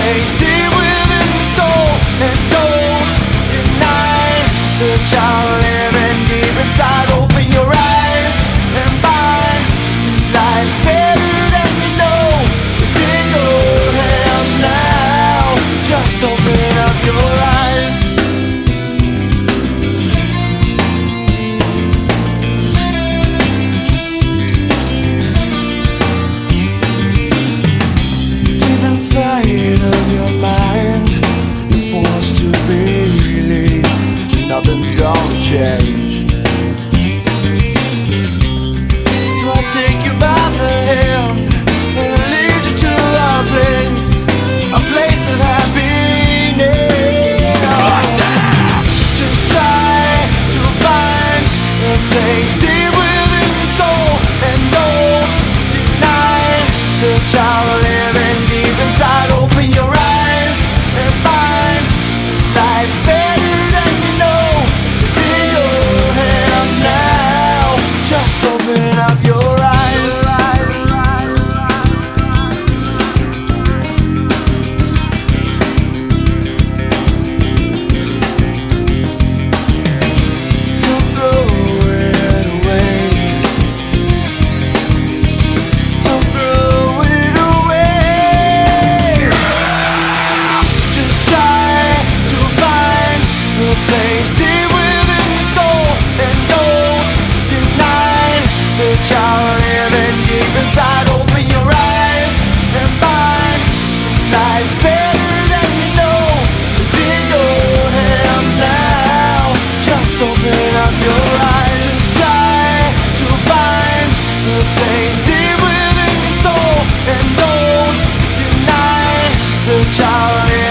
place deep within the soul. And don't deny the child living deep inside. Open your eyes and find this life's better than you know. It's in your hands now. Just open up your eyes. Deep inside of your mind, you're forced to believe nothing's gonna change.